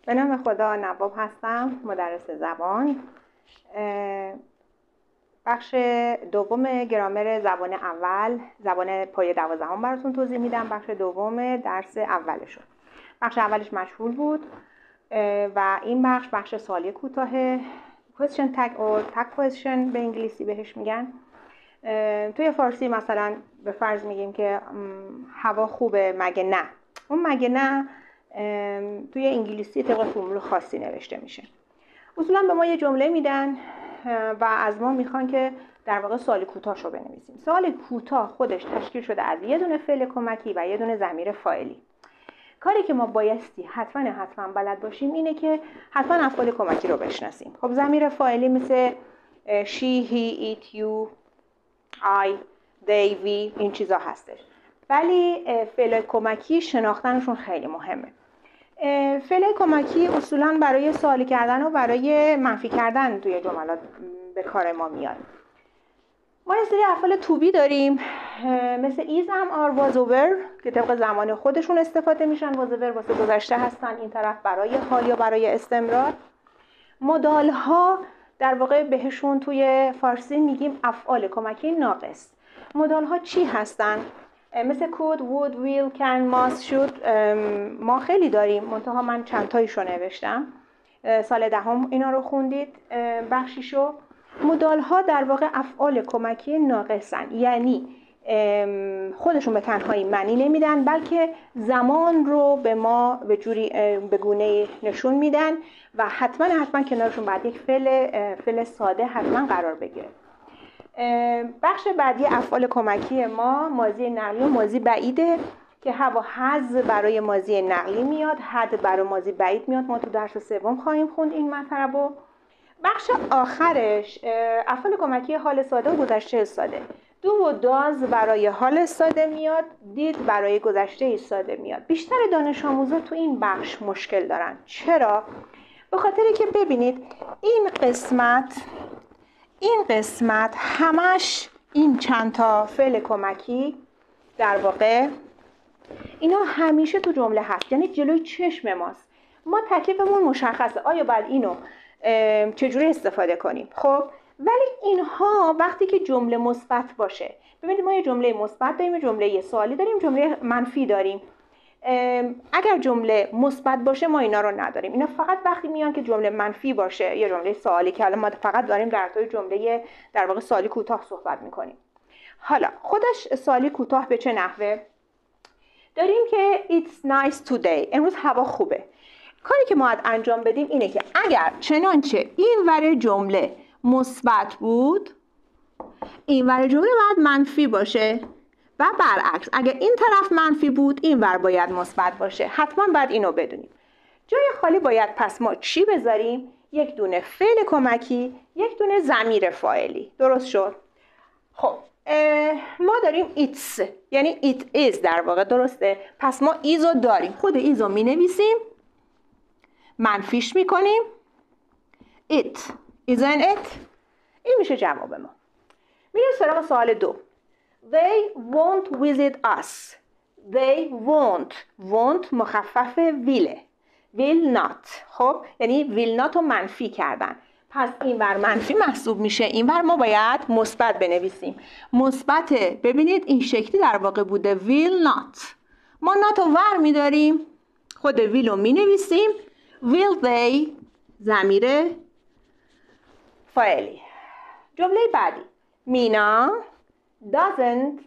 به نام خدا، نواب هستم، مدرس زبان. بخش دوم گرامر زبان اول، زبان پایه 12 براتون توضیح میدم. بخش دوم درس اولشون. بخش اولش مشغول بود و این بخش سوالی کوتاه، question tag or tag question به انگلیسی بهش میگن. توی فارسی مثلا به فرض میگیم که هوا خوبه مگه نه. اون مگه نه توی انگلیسی طبق فرمول خاصی نوشته میشه. اصولا به ما یه جمله میدن و از ما میخوان که در واقع سوال کوتاه‌شو بنویسیم. سوال کوتاه خودش تشکیل شده از یه دونه فعل کمکی و یه دونه ضمیر فاعلی. کاری که ما بایستی حتما بلد باشیم اینه که حتما افعال کمکی رو بشناسیم. خب ضمیر فاعلی مثل she, he, it, you, I, they, we این چیزا هستش. ولی فعل کمکی شناختنشون خیلی مهمه. فعل کمکی اصولا برای سوالی کردن و برای منفی کردن توی جملات به کار ما میاد. ما یه سری افعال to be داریم مثل is, am, are, was, over که طبق زمان خودشون استفاده میشن. was, over واسه گذشته هستن، این طرف برای حال یا برای استمرار. مدال ها در واقع بهشون توی فارسی میگیم افعال کمکی ناقص. مدال ها چی هستن؟ مثل could, would, will, can, must, should. ما خیلی داریم، منتها من چند تایشو نوشتم. سال دهم اینا رو خوندید بخشیشو. مدال ها در واقع افعال کمکی ناقصن، یعنی خودشون به تنهایی معنی نمیدن بلکه زمان رو به ما به گونه نشون میدن و حتما کنارشون باید یک فعل ساده حتما قرار بگیره. بخش بعدی افعال کمکی ما ماضی نقلی و ماضی بعیده که هوا حذ برای ماضی نقلی میاد، حد برای ماضی بعید میاد. ما تو درس سوم خواهیم خوند این مطلب رو. بخش آخرش افعال کمکی حال ساده و گذشته ساده. دو و داز برای حال ساده میاد، دید برای گذشته ساده میاد. بیشتر دانش آموزا تو این بخش مشکل دارن. چرا؟ به خاطری که ببینید این قسمت همش این چند تا فعل کمکی در واقع اینا همیشه تو جمله هست، یعنی جلوی چشم ماست. ما تکلیفمون مشخصه آیا باید اینو چجوری استفاده کنیم. خب ولی اینها وقتی که جمله مثبت باشه، ببینید ما یه جمله مثبت داریم، یه جمله سوالی داریم، جمله منفی داریم. اگر جمله مثبت باشه ما اینا رو نداریم. اینا فقط وقتی میان که جمله منفی باشه یا جمله سوالی که الان ما فقط داریم در توی جمله در واقع سوالی کوتاه صحبت میکنیم. حالا خودش سوالی کوتاه به چه نحوه داریم که it's nice today، امروز هوا خوبه. کاری که ما باید انجام بدیم اینه که اگر چنانچه این ور جمله مثبت بود، این ور جمله باید منفی باشه و برعکس. اگر این طرف منفی بود این ور باید مثبت باشه. حتما باید اینو بدونیم. جای خالی باید پس ما چی بذاریم؟ یک دونه فعل کمکی، یک دونه ضمیر فاعلی. درست شد؟ خب ما داریم it's، یعنی it is در واقع. درسته؟ پس ما isو داریم. خود isو می نویسیم، منفیش می کنیم it isn't it. این میشه جواب ما. میریم سراغ سوال 2. They won't visit us. They won't مخفف will not. خب یعنی will not رو منفی کردن، پس این ور منفی محسوب میشه، این ور ما باید مثبت بنویسیم. مثبت ببینید این شکلی در واقع بوده will not. ما not رو ور میداریم، خود will رو مینویسیم. will they ضمیر فاعلی. جمله بعدی مینا doesn't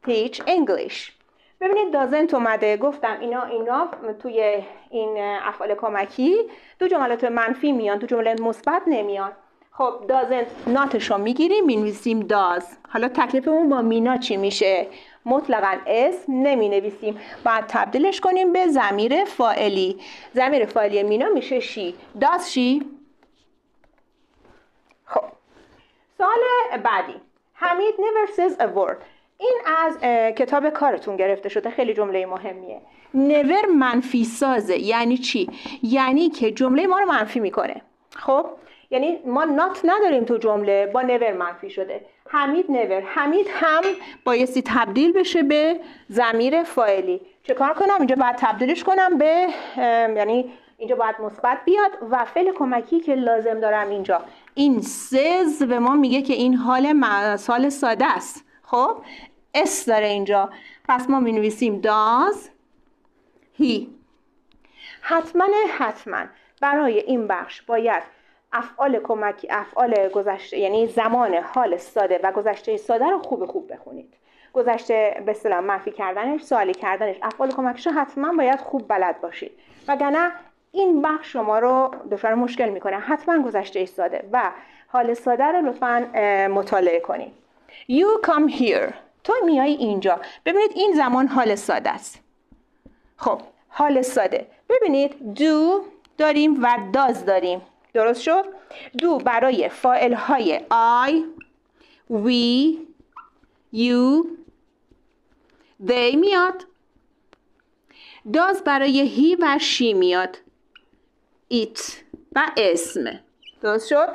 teach English. ببینید doesn't اومده، گفتم اینا توی این افعال کمکی دو جملات منفی میان، تو جمله مثبت نمیان. خب doesn't ناتش رو میگیریم مینویسیم does. حالا تکلیفمون با مینا چی میشه؟ مطلقاً اسم نمی نویسیم، باید تبدیلش کنیم به ضمیر فاعلی. ضمیر فاعلی مینا میشه she. does she. خب سوال بعدی. حمید never says a word. این از کتاب کارتون گرفته شده، خیلی جمله مهمیه. never منفی سازه. یعنی چی؟ یعنی که جمله ما رو منفی میکنه. خب یعنی ما not نداریم تو جمله، با never منفی شده. حمید never، حمید هم بایستی تبدیل بشه به ضمیر فاعلی. چه کار کنم؟ اینجا باید تبدیلش کنم به یعنی اینجا باید مثبت بیاد و فعل کمکی که لازم دارم اینجا این سز به ما میگه که این حال ساده است. خب اس داره اینجا، پس ما مینویسیم does he. حتما برای این بخش باید افعال کمکی، افعال گذشته یعنی زمان حال ساده و گذشته ساده رو خوب بخونید. گذشته به اصطلاح منفی کردنش، سوالی کردنش، افعال کمکیش رو حتما باید خوب بلد باشید، وگرنه این بخش شما رو دچار مشکل میکنه. حتما گذشته ساده و حال ساده رو لطفاً مطالعه کنید. You come here. تو میای اینجا. ببینید این زمان حال ساده است. خب حال ساده. ببینید do داریم و does داریم. درست شد؟ do برای فاعل های I, we, you, they میاد. does برای he و she میاد. it و اسم. درست شد؟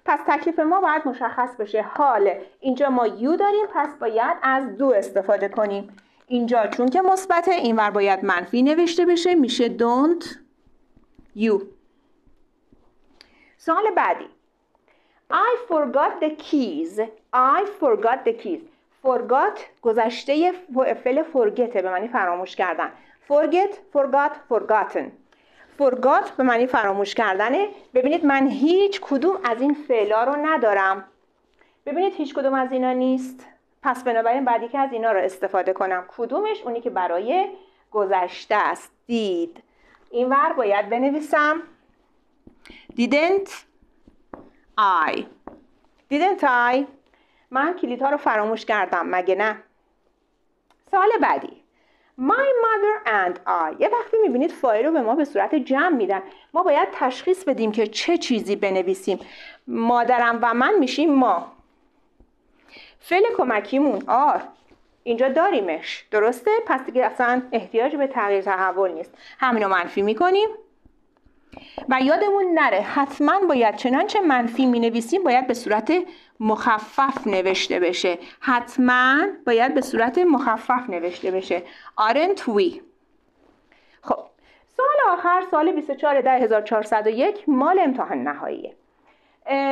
پس تکلیف ما باید مشخص بشه. حال اینجا ما you داریم، پس باید از do استفاده کنیم. اینجا چون که مثبته اینور باید منفی نوشته بشه، میشه don't you. سوال بعدی. I forgot the keys. I forgot the keys. forgot گذشته فعل forget به معنی فراموش کردن. forget, forgot, forgotten. forgot به معنی فراموش کردنه. ببینید من هیچ کدوم از این فعلا رو ندارم. ببینید هیچ کدوم از اینا نیست. پس بنابراین بعدی که از اینا رو استفاده کنم. کدومش؟ اونی که برای گذشته است. did. این ور باید بنویسم didn't I. didn't I. من کلیدها رو فراموش کردم مگه نه؟ سوال بعدی. My mother and I. یه وقتی میبینید فاعل رو به ما به صورت جمع میدن، ما باید تشخیص بدیم که چه چیزی بنویسیم. مادرم و من میشیم ما. فعل کمکیمون are. اینجا داریمش. درسته؟ پس دیگه اصلا احتیاج به تغییر تحول نیست. همینو منفی میکنیم. و یادمون نره حتما باید چنانچه منفی می نویسیم باید به صورت مخفف نوشته بشه. حتما باید به صورت مخفف نوشته بشه. aren't we. خب سوال آخر، سوال 24/1401 مال امتحان نهاییه.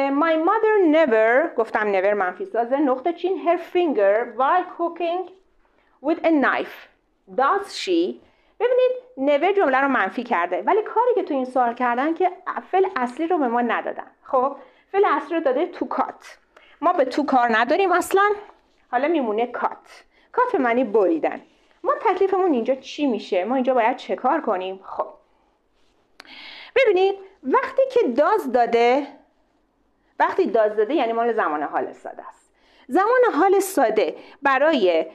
My mother never، گفتم never منفی سازه، نقطه چین her finger while cooking with a knife. Does she. ببینید never جمله رو منفی کرده، ولی کاری که تو این سوال کردن که فعل اصلی رو به ما ندادن. خب فعل اصلی رو داده to cut. ما به تو کار نداریم اصلا. حالا میمونه cut به معنی بریدن. ما تکلیفمون اینجا چی میشه؟ ما اینجا باید چه کار کنیم؟ خب ببینید وقتی که does داده یعنی مال زمان حال ساده است. زمان حال ساده برای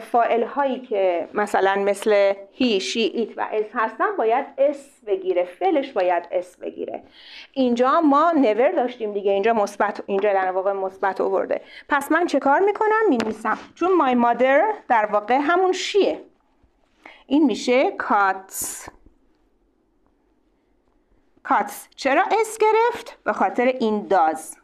فاعل هایی که مثلا مثل he, she, it و اس هستن باید اس بگیره. فعلش باید اس بگیره. اینجا ما never داشتیم دیگه، اینجا مثبت، اینجا در واقع مثبت آورده. پس من چه کار میکنم؟ مینویسم چون my mother در واقع همون sheه، این میشه cuts. چرا اس گرفت؟ به خاطر این does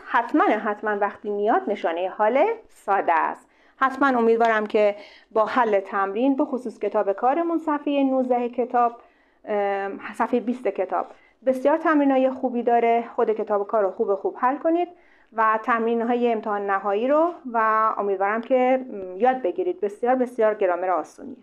حتما وقتی میاد نشانه حال ساده است. حتما امیدوارم که با حل تمرین به خصوص کتاب کارمون صفحه 19 کتاب، صفحه 20 کتاب بسیار تمرینای خوبی داره. خود کتاب کار رو خوب حل کنید و تمرین‌های امتحان نهایی رو و امیدوارم که یاد بگیرید. بسیار گرامر آسونیه.